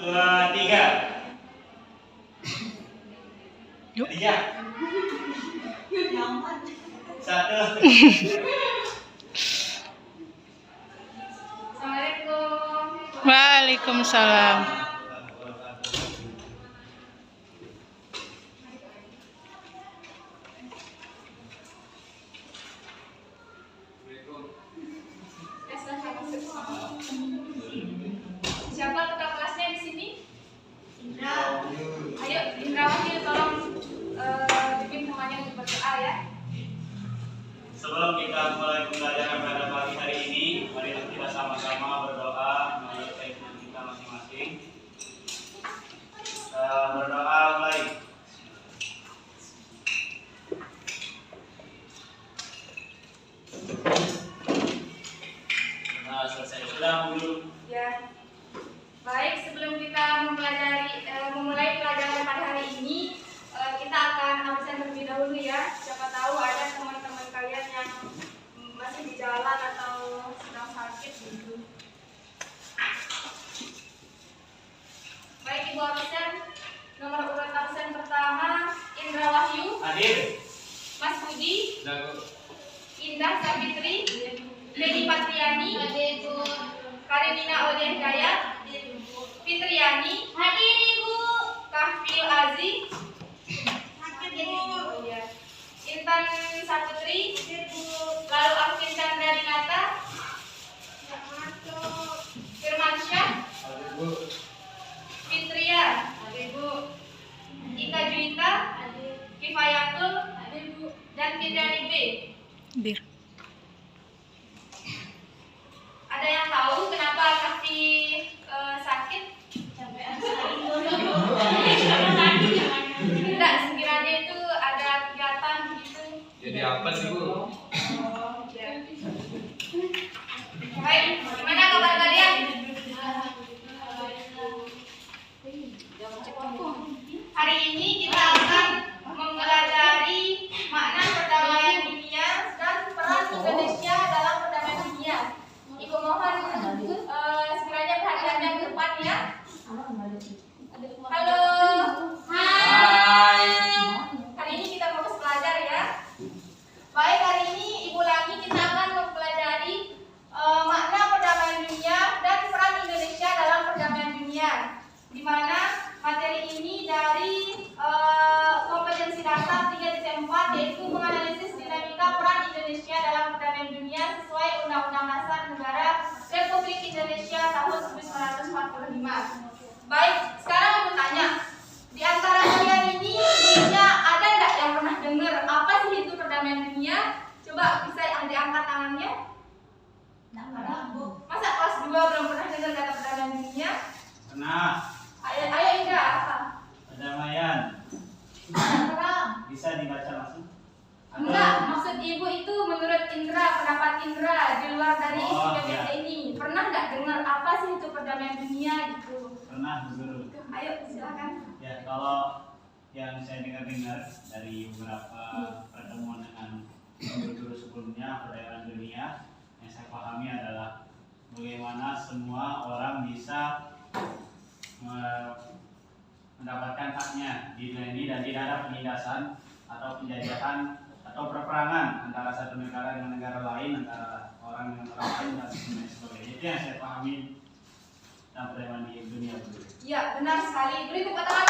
Dua, tiga. Tiga. Satu. Assalamualaikum. Waalaikumsalam. Siapa ketua kelasnya di sini? Indra. Ayo Indra Wahyu, tolong bimbing semuanya untuk berdoa ya. Sebelum kita mulai pembelajaran pada pagi hari ini, mari kita sama-sama berdoa menurut keinginan kita masing-masing. Berdoa mulai. Nah, selesai sudah dulu. Ya. Baik, sebelum kita memulai pelajaran pada hari ini, kita akan absen terlebih dahulu ya. Siapa tahu ada teman-teman kalian yang masih di jalan atau sedang sakit gitu. Baik, Ibu absen. Nomor urut absen pertama Indra Wahyu, Hadir. Mas Budi, Indah Sabitri, Leni Patriani, Karenina Aulia Hidayat, Fitriani, hadir Ibu, Kahfil Aziz, Intan Saputri, lalu Alvin Chandra Dinata, Firmansyah, Fitria, Ika Juwita, Kifayatul, dan Fitriani B. Bir. Ada yang tahu kenapa Kahfi sakit? Tidak, sekiranya itu ada kegiatan gitu. Jadi apa sih Bu? Ya. Baik, gimana kabar kalian? Hari ini kita akan mempelajari makna perdamaian dunia dan peran Indonesia dalam perdamaian dunia. Ibu mohon sekiranya perhatiannya ke depan ya. Halo. Hai. Hari ini kita fokus belajar ya. Baik, hari ini Ibu lagi kita akan mempelajari makna perdamaian dunia dan peran Indonesia dalam perdamaian dunia. Di mana materi ini dari kompetensi dasar 3.4 yaitu menganalisis dinamika peran Indonesia dalam perdamaian dunia sesuai Undang-Undang Dasar Negara Republik Indonesia tahun 1945. Baik, sekarang aku tanya, di antara kalian ini sebelumnya ada nggak yang pernah dengar apa sih itu perdamaian dunia? Coba bisa diangkat tangannya. Masa kelas 2 belum pernah dengar kata perdamaian dunia? Pernah. Ayo Indra, apa? Perdamaian. Perang. Bisa dibaca langsung? Enggak, maksud ibu itu menurut Indra, pendapat Indra di luar dari isi Oh, PPT ya. ini. Pernah nggak dengar apa sih itu perdamaian dunia gitu? Pernah, Bu Guru. Ayo silakan. Ya, kalau yang saya dengar dari beberapa pertemuan dengan guru-guru sebelumnya perdamaian dunia, yang saya pahami adalah bagaimana semua orang bisa mendapatkan haknya di dunia ini dan tidak ada penindasan atau penjajahan atau perperangan antara satu negara dengan negara lain, antara orang dengan orang lain dan sebagainya. Itu yang saya pahami tentang perdamaian di dunia dulu. Ya, benar sekali. Beri tepuk tangan.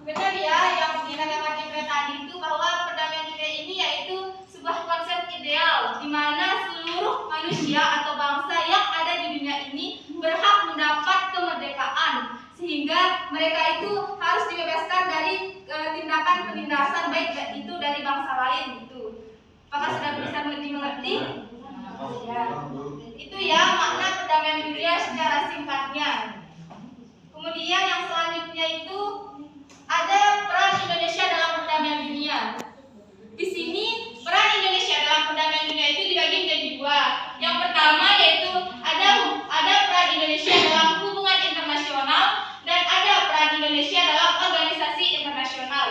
Benar ya, yang dikatakan Indra tadi itu bahwa perdamaian dunia ini yaitu sebuah konsep ideal di mana seluruh manusia atau bangsa yang ada di dunia ini berhak mendapat kemerdekaan sehingga mereka itu harus dibebaskan dari tindakan penindasan baik itu dari bangsa lain gitu. Apakah sudah bisa dimengerti? Ya. Itu ya makna perdamaian dunia secara singkatnya. Kemudian yang selanjutnya itu ada peran Indonesia dalam perdamaian dunia. Di sini peran Indonesia dalam perdamaian dunia itu dibagi menjadi dua. Yang pertama yaitu ada peran Indonesia dalam hubungan internasional dan ada peran Indonesia dalam organisasi internasional.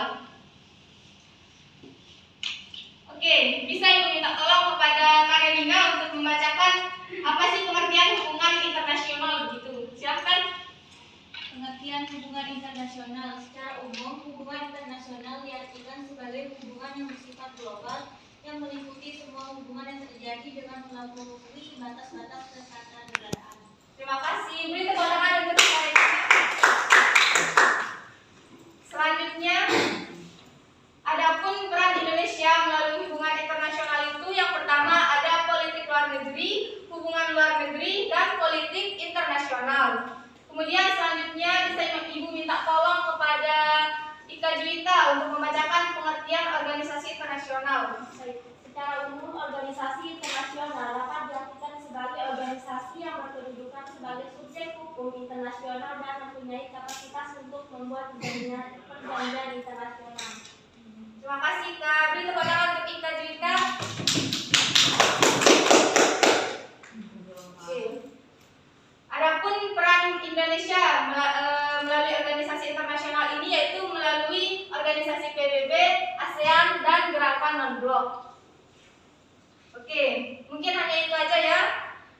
Oke, bisa Ibu minta tolong kepada Karenina untuk membacakan apa sih pengertian hubungan internasional? pengertian hubungan internasional. Secara umum, hubungan internasional diartikan sebagai hubungan yang bersifat global yang meliputi semua hubungan yang terjadi dengan melampaui batas-batas ketatanegaraan. Terima kasih. Beri tepuk tangan untuk mereka. Selanjutnya, adapun peran Indonesia melalui hubungan internasional itu yang pertama ada politik luar negeri, hubungan luar negeri, dan politik internasional. Kemudian selanjutnya bisa Ibu minta tolong kepada Ika Juwita untuk membacakan pengertian organisasi internasional. Secara umum, organisasi internasional dapat diartikan sebagai organisasi yang berkedudukan sebagai subjek hukum internasional dan mempunyai kapasitas untuk membuat perjanjian internasional. Terima kasih Ika. Beri tepuk tangan untuk Ika Juwita. Adapun peran Indonesia melalui organisasi internasional ini yaitu melalui organisasi PBB, ASEAN, dan gerakan non-blok. Oke, mungkin hanya itu aja ya.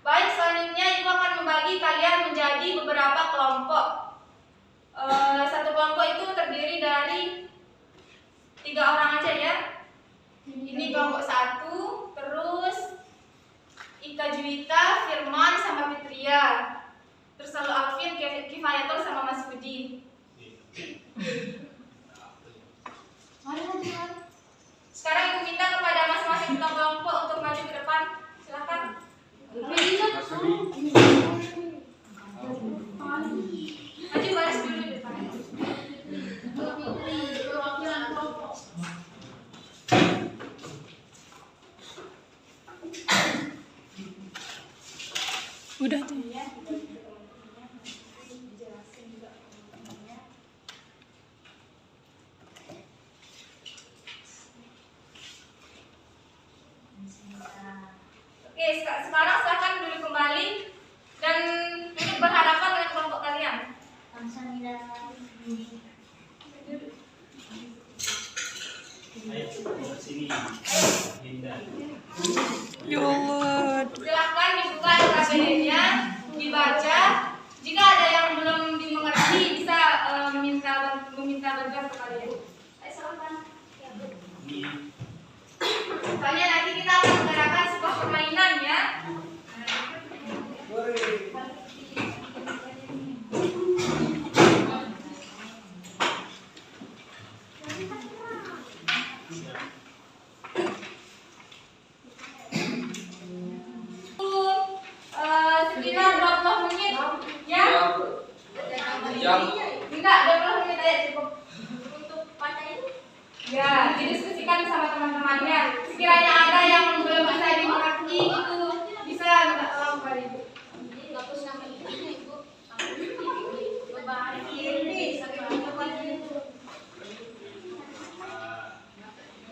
Baik, selanjutnya Ibu akan membagi kalian menjadi beberapa kelompok. Satu kelompok itu terdiri dari 3 orang aja ya. Ini kelompok 1, terus Ika Juwita, Firman, sama Fitria. Terus lalu Alvin, Kifayatul, sama Mas Budi. Sekarang Ibu minta kepada masing-masing kelompok untuk maju ke depan. Silakan. Maju baris dulu di depan. Udah tuh. Oke, sekarang silakan duduk kembali dan duduk berhadapan dengan kelompok kalian. Ayo, sini. Linda. Ya Allah. Silakan dibuka KBD-nya, dibaca. Jika ada yang belum dimengerti, bisa meminta bantuan ke kalian. Ayo silakan. Soalnya nanti kita akan mengadakan sebuah permainan ya. Sekitar 20 menit ya. Enggak, 20 menit aja cukup untuk baca itu. Ya, didiskusikan sama teman-temannya. Sekiranya ada yang belum bisa dimengerti itu bisa minta tolong kepada Ibu.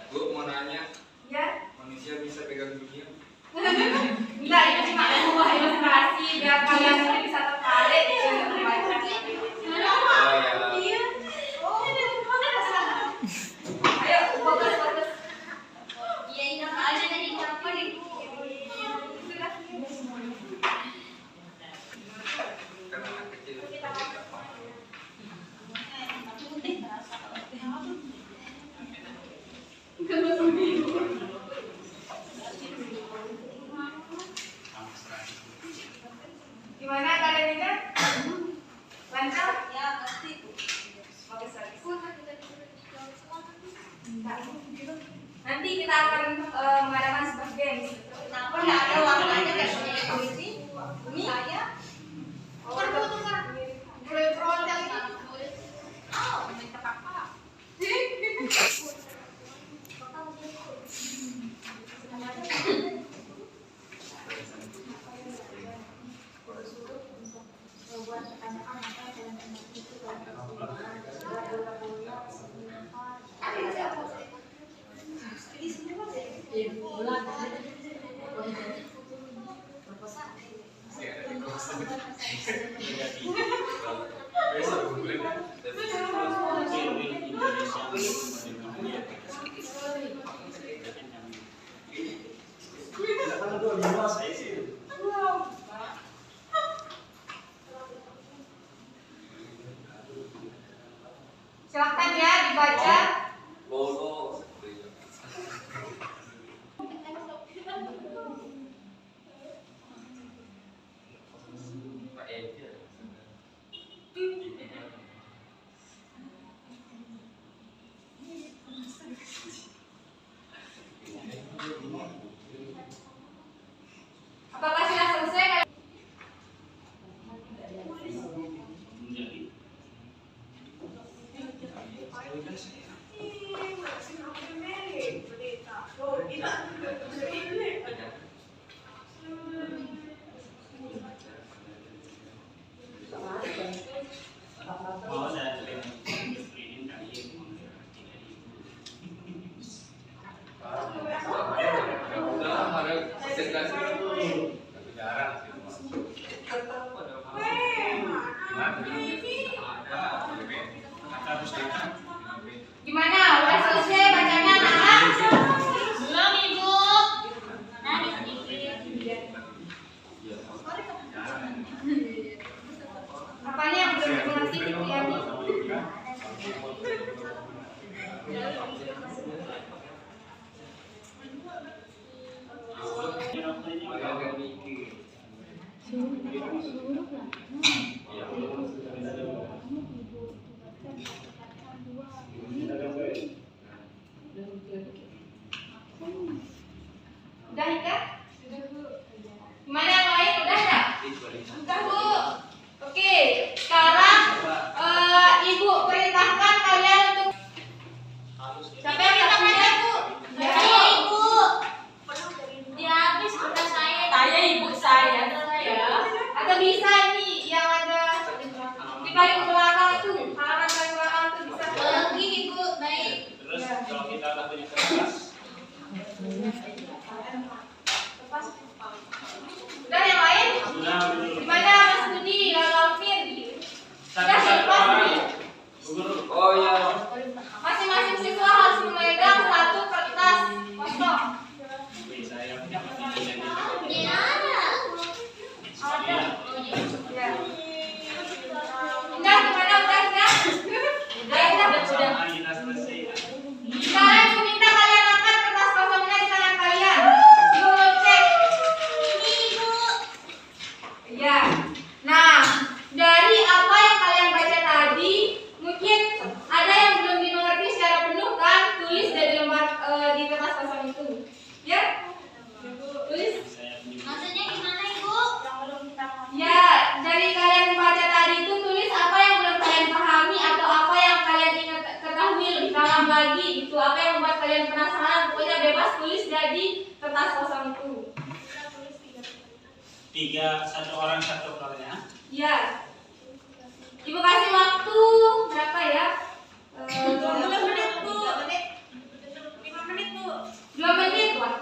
Bu mau nanya, Ya. manusia bisa pegang dunia? Enggak, itu cuma sebuah ilustrasi biar kalian bisa tertarik dengan membaca. Oh ya. Ayo, fokus. Iya, ini aja dari kapan itu? Kan anak kecil. Gimana keadaannya? Lancar? Ya, pasti. Bagus. Nanti kita akan mengadakan sebuah games. Kenapa nggak ada warnanya kayak punya puisi? Ini Saya. boleh berontak ini. Oh, minta kakak. Besok boleh kan? Silakan ya dibaca. Lolos. Pak Edi. Apakah sudah selesai? Menjadi mau saya screening kali ini. Udah ada konsentrasi tapi jarang sih. Gimana? Udah selesai bacanya, anak? Belum, Ibu. Nangis sedikit. Apanya yang belum dimengerti gitu ya, Bu? Udah ya? Gimana yang lain? Udah nggak? Udah, Bu. Oke, sekarang Ibu perintahkan kalian untuk siapa yang minta punya, Bu? Ya. Saya, Ibu. Ya, habis udah saya. Saya ibu saya. Atau bisa nih yang ada di paling belakang tuh, halaman paling belakang tuh bisa. Lagi, Ibu. Baik. Terus kalau kita udah punya kertas, Udah yang lain? sudah dulu. Gimana Mas Budi, Lalu Alvin? Satu-satu orang. Bu Guru. Oh iya. Masing-masing siswa harus memegang satu kertas kosong. Oke, saya punya pertanyaan Ya, ada. Iya. Ya. Udah gimana? Udah? Udah. Sama kita selesai. Sekarang aku minta kalian angkat kertas kosongnya di tangan kalian. Ibu mau cek. Ibu. Ya. Nah, dari apa yang kalian baca tadi, mungkin ada yang belum dimengerti secara penuh kan? Tulis dari lembar di kertas kosong itu. Ya? Tulis. Saya punya Maksudnya gimana, Ibu? Ya, dari kalian membaca tadi itu tulis apa yang belum kalian pahami atau apa yang kalian ingat ketahui lebih dalam lagi. Itu apa yang membuat kalian penasaran. Pokoknya bebas tulis dari kertas kosong itu. satu orang satu soalnya. Ya. Ibu kasih waktu berapa ya? 2 menit, Bu. 5 menit, Bu. 2 menit lah.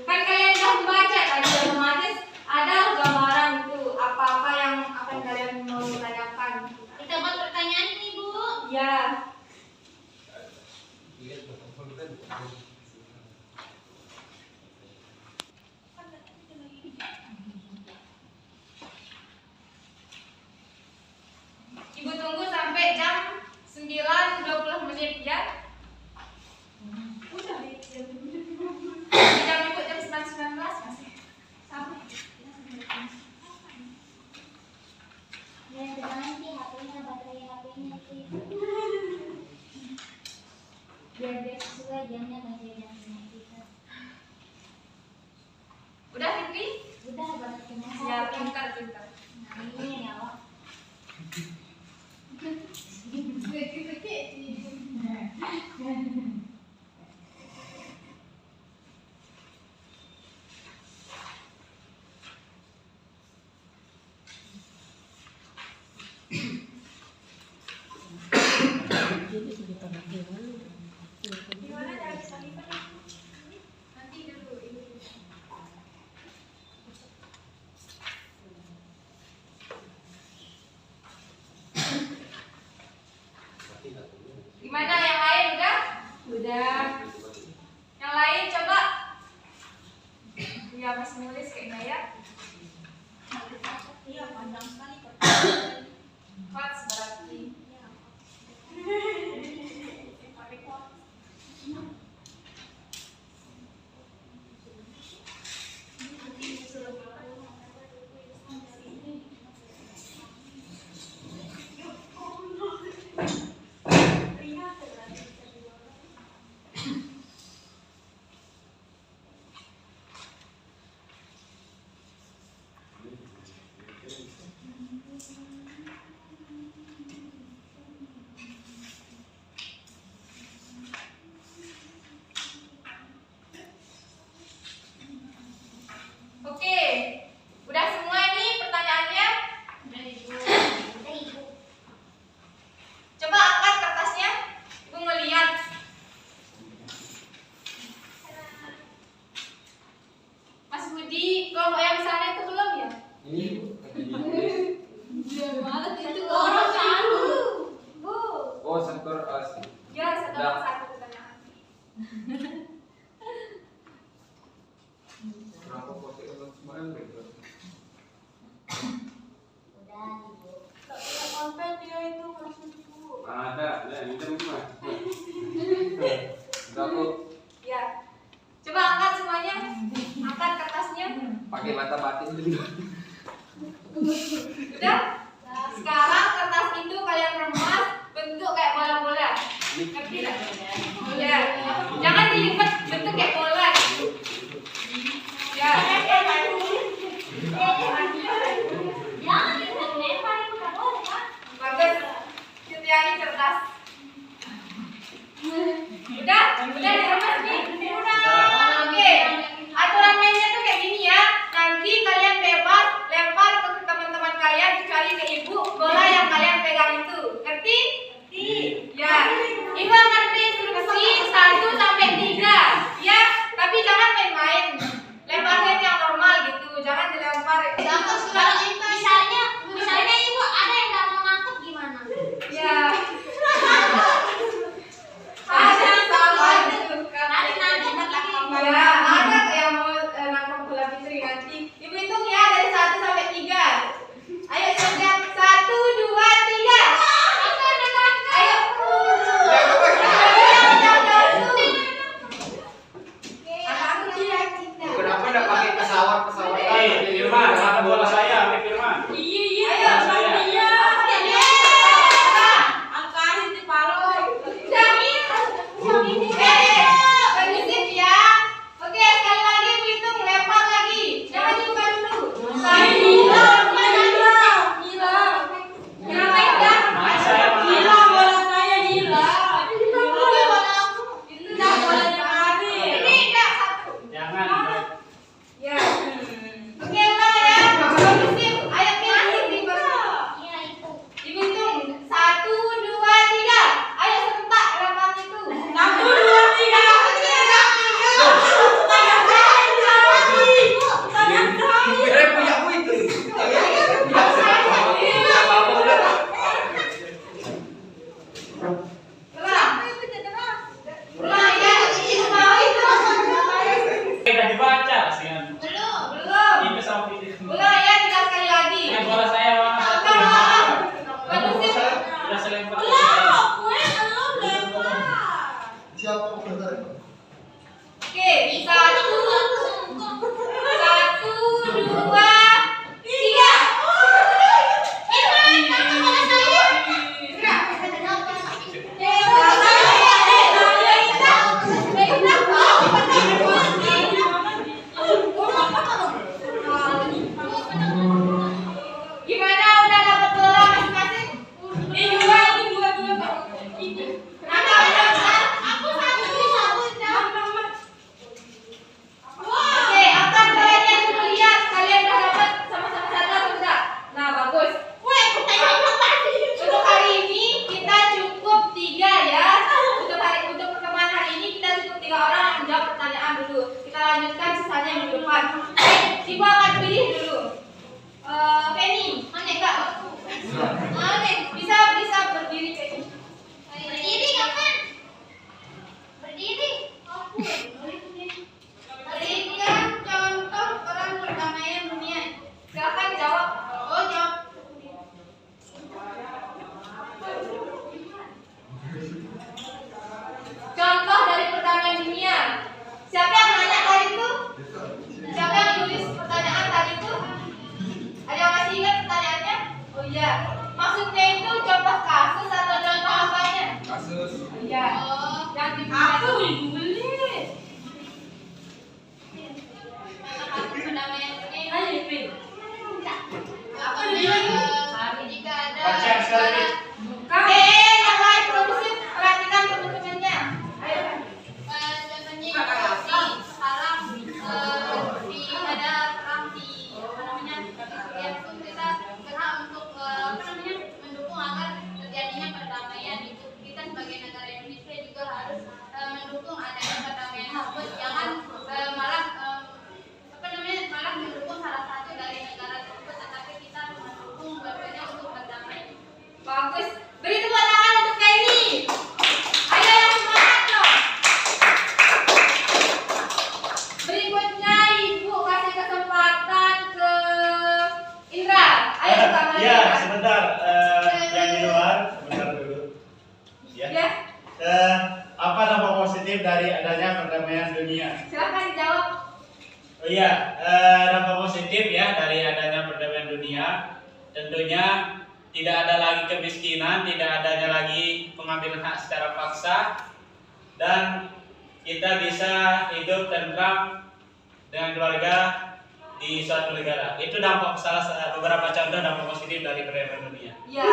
Kan kalian sudah membaca tadi otomatis ada gambaran itu apa-apa yang akan kalian mau tanyakan. Kita buat pertanyaan ini, Bu. Ya. Ibu tunggu sampai jam 9.20 menit ya. Udah jam ibu jam 9.19 masih sampai. Ya, gimana sih HP-nya, baterai HP-nya sih? Biar dia sesuai jamnya baca jamnya kita. Udah Fitri? Udah, baru kena Ya, pintar. Nah, ini ya, Wak. Gimana dari Salifah? Nanti dulu ini. Gimana yang lain udah? Udah. Yang lain coba. Ya masih nulis kayaknya ya. Iya, panjang sekali. Empat berarti. Itu orang satu. Bu. Oh, sektor A. Ya, satu pertanyaan. Kenapa pakai kemarin gitu? Konten dia itu masih Bu. Ada, ya ini rumah. Udah Bu, Ya. Coba angkat semuanya. Angkat kertasnya. pakai mata batin dulu. Udah? Sekarang kertas itu kalian remas bentuk kayak bola-bola. Ngerti nggak? Ya. Jangan dilipat bentuk kayak bola. Ya. Bagus. Setiani kertas. Udah diremas nih. Oke. Aturan mainnya tuh kayak gini ya. Nanti kalian bebas lempar ke teman-teman kalian kecuali ke ibu bola yang kalian pegang itu. Ngerti? Ya. Ibu akan beri instruksi 1 sampai 3. Ya. Tapi jangan main-main. Lemparnya yang normal gitu. Jangan dilempar. Misalnya ibu ada yang nggak mau nangkep gimana? Ya. Ada sama gitu. Nanti Ya, ada yang mau nangkep bola fitri nanti. Ibu hitung ya dari 1 sampai 3. Ayo siap-siap. 1, 2, 3. Ayo. Kenapa enggak pakai pesawat? Firman, mana bola saya? Firman. Ayo. Saya. Permisif ya. Oke, sekali lagi ibu hitung lempar lagi. Jangan dibuka dulu. 1. Ngapain dah? Mana saya? Ini enggak 1. Jangan. Ya. Oke, ulang ya. Permisif. Ayo pilih di Ibu hitung 1, 2, 3. Ayo serentak lempar itu. 1, 2, 3. Kira punya aku itu. Ulang ya. Ibu mau itu. Udah dibaca sekian. Belum. Ini sama Fitri. Ulang ya 3 kali lagi. Yang bola saya mana satu? Permisif. Udah selempar. Siapa komentar? Oke, 1, 2, 3. Gimana udah dapat bola masing-masing? Ini dua. Kenapa udah? Aku satu. Oke, angkat kalian yang dulu lihat. Kalian udah dapat sama-sama satu atau enggak? Nah, bagus. Untuk hari ini kita cukup 3 ya. Untuk pertemuan hari ini kita cukup 3 orang yang menjawab pertanyaan dulu. Kita lanjutkan sisanya minggu depan. Ibu akan pilih dulu. Penny, mana enggak? Bisa berdiri Penny. Berdiri kapan? Berdiri. Ini kan contoh orang perdamaian dunia. Silakan jawab. Oh, jawab. Contoh dari perdamaian dunia. Siapa yang nanya tadi itu? Siapa yang tulis pertanyaan tadi itu? Ada yang masih ingat pertanyaannya? Oh iya. Maksudnya itu contoh kasus atau contoh apanya? Kasus. Iya. Yang ditulis. Jika ada Baca sekali. yang lain produksi perhatikan teman-temannya. Ayo. Contohnya sekarang ada perang di Suriah itu kita berhak untuk mendukung agar terjadinya perdamaian itu. Kita sebagai negara Indonesia juga harus mendukung sebentar, yang di luar, sebentar dulu. Ya. Ya, Apa dampak positif dari adanya perdamaian dunia? silakan dijawab. Oh iya, dampak positif ya dari adanya perdamaian dunia, tentunya tidak ada lagi kemiskinan, tidak adanya lagi pengambilan hak secara paksa, dan kita bisa hidup tentram dengan keluarga di suatu negara. Itu dampak beberapa contoh dampak positif dari perdamaian dunia. Ya,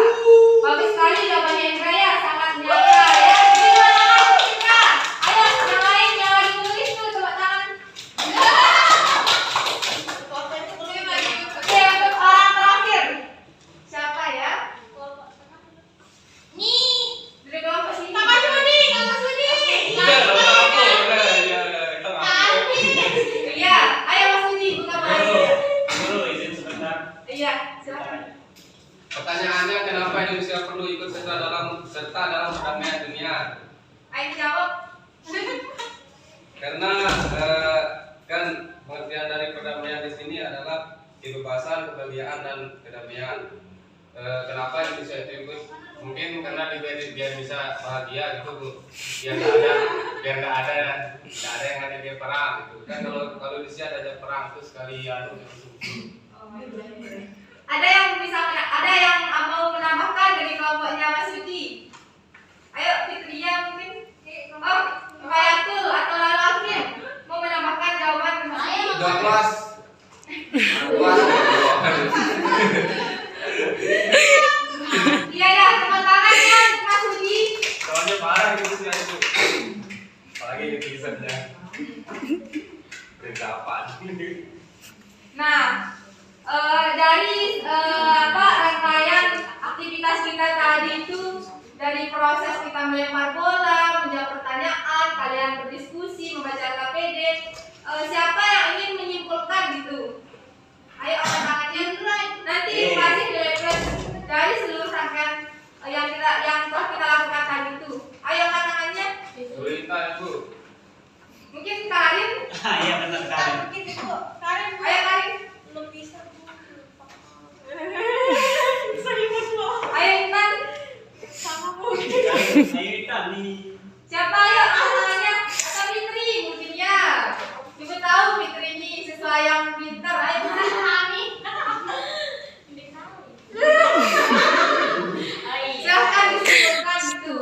bagus sekali jawabannya Indra ya, sangat nyata ya. Terima kasih Indra. Ayo yang lain yang lagi tulis tuh coba tangan. Oke, untuk orang terakhir siapa ya? Nih, dari kelompok sini. Kakak Sudi, Kakak Sudi. Udah, apa? Udah, ya, kita ngapain? Iya, ayo Mas Sudi buka mic. Guru izin sebentar. Iya, silakan. Pertanyaannya, kenapa Indonesia perlu ikut serta dalam perdamaian dunia? Ayo jawab. Karena kan pengertian dari perdamaian di sini adalah kebebasan, kebahagiaan dan kedamaian. Kenapa Indonesia itu ikut? Mungkin karena biar bisa bahagia gitu, Bu. Biar nggak ada yang ada di perang gitu. Kan kalau Indonesia ada perang terus sekalian. Ada yang mau menambahkan dari kelompoknya Mas Yudi? Ayo Fitria mungkin. Oh, Fayatul atau Lala Afin mau menambahkan jawaban Mas Yudi? Udah kelas. Kelas. Iya ya, tepuk tangan ya Mas Yudi. Soalnya parah gitu sih itu. Apalagi di tulisannya. Bergapan. Nah, dari rangkaian aktivitas kita tadi itu, dari proses kita melempar bola, menjawab pertanyaan, kalian berdiskusi, membaca KPD, siapa yang ingin menyimpulkan gitu? Ayo angkat tangannya. Nanti kasih dilihat dari seluruh rangkaian yang telah kita lakukan tadi itu. Ayo angkat tangannya. Cerita Bu. Mungkin Karin. Iya benar Karin. Ayo Karin. Ayo Intan. Ayo Intan nih. Siapa ya namanya? Atau Fitri mungkin ya. Ibu tahu Fitri ini siswa yang pintar. Ayo Kami. Silahkan disimpulkan gitu.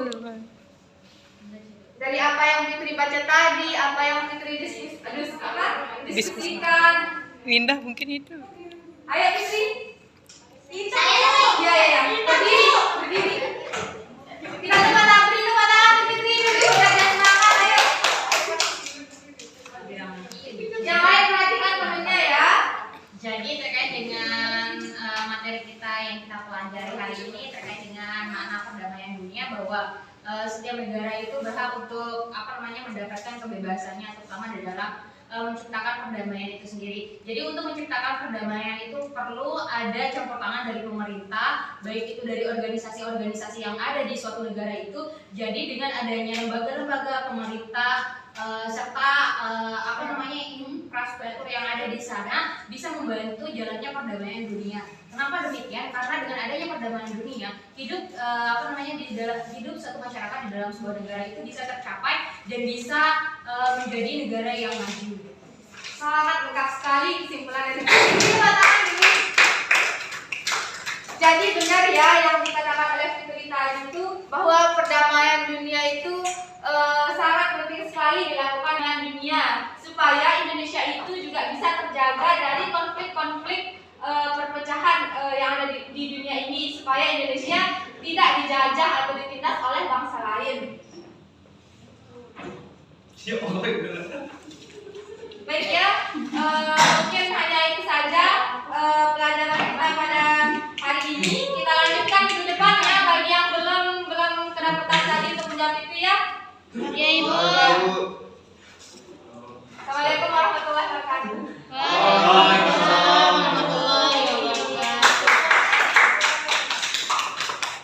Dari apa yang Fitri baca tadi, apa yang Fitri diskusikan. Linda mungkin itu. Ayo Fitri. Iya. Berdiri. Kita tempat tangan Fitri. Jangan semangat, ayo. Yang lain perhatikan temennya ya. Jadi terkait dengan materi kita yang kita pelajari hari ini terkait dengan makna perdamaian dunia, bahwa setiap negara itu berhak untuk mendapatkan kebebasannya, terutama di dalam menciptakan perdamaian itu sendiri. Jadi untuk menciptakan perdamaian itu perlu ada campur tangan dari pemerintah, baik itu dari organisasi-organisasi yang ada di suatu negara itu. Jadi dengan adanya lembaga-lembaga pemerintah serta infrastruktur yang ada di sana bisa membantu jalannya perdamaian dunia. Kenapa demikian? Karena dengan adanya perdamaian dunia, hidup suatu masyarakat di dalam sebuah negara itu bisa tercapai dan bisa menjadi negara yang maju. Sangat lengkap sekali kesimpulan dari Terima kasih dulu. Jadi benar ya yang dikatakan oleh Fitri tadi itu, bahwa perdamaian dunia itu sangat penting sekali dilakukan dengan dunia, supaya Indonesia itu juga bisa terjaga dari konflik-konflik perpecahan yang ada di dunia ini, supaya Indonesia tidak dijajah atau ditindas oleh bangsa lain. Baik ya, mungkin hanya itu saja pelajaran kita pada hari ini. Kita lanjutkan minggu depan ya, bagi yang belum kedapatan tadi untuk menjawab itu ya. Ya Ibu. Assalamualaikum warahmatullahi wabarakatuh. Waalaikumsalam warahmatullahi wabarakatuh.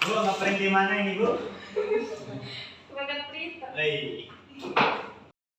Bu, ngeprint di mana ini Bu? Bukan cerita. Hei.